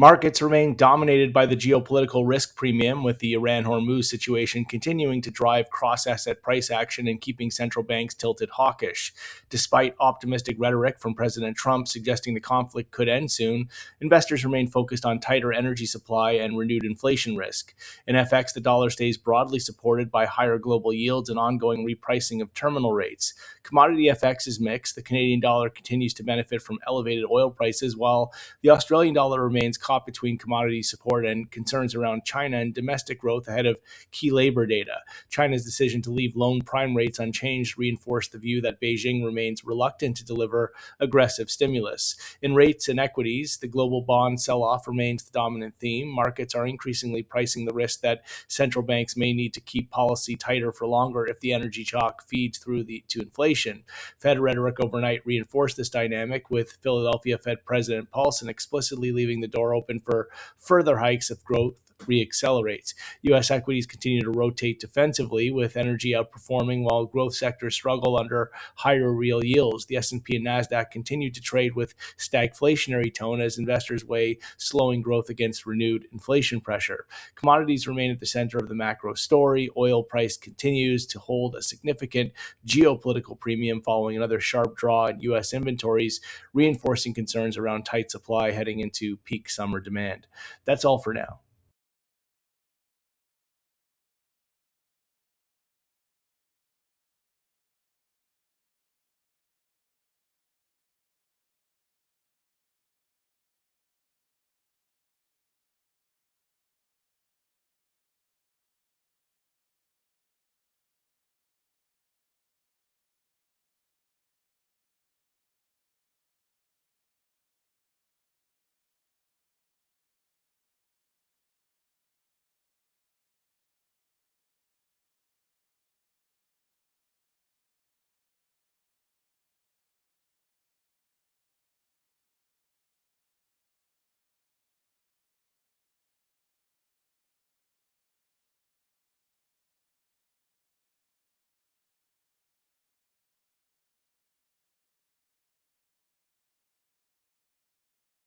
Markets remain dominated by the geopolitical risk premium, with the Iran-Hormuz situation continuing to drive cross-asset price action and keeping central banks tilted hawkish. Despite optimistic rhetoric from President Trump suggesting the conflict could end soon, investors remain focused on tighter energy supply and renewed inflation risk. In FX, the dollar stays broadly supported by higher global yields and ongoing repricing of terminal rates. Commodity FX is mixed. The Canadian dollar continues to benefit from elevated oil prices, while the Australian dollar remains caught between commodity support and concerns around China and domestic growth ahead of key labor data. China's decision to leave loan prime rates unchanged reinforced the view that Beijing remains reluctant to deliver aggressive stimulus. In rates and equities, the global bond sell-off remains the dominant theme. Markets are increasingly pricing the risk that central banks may need to keep policy tighter for longer if the energy shock feeds through to inflation. Fed rhetoric overnight reinforced this dynamic, with Philadelphia Fed President Paulson explicitly leaving the door open for further hikes if growth reaccelerates. U.S. equities continue to rotate defensively, with energy outperforming while growth sectors struggle under higher real yields. The S&P and Nasdaq continue to trade with stagflationary tone as investors weigh slowing growth against renewed inflation pressure. Commodities remain at the center of the macro story. Oil price continues to hold a significant geopolitical premium following another sharp draw in U.S. inventories, reinforcing concerns around tight supply heading into peak summer demand. That's all for now.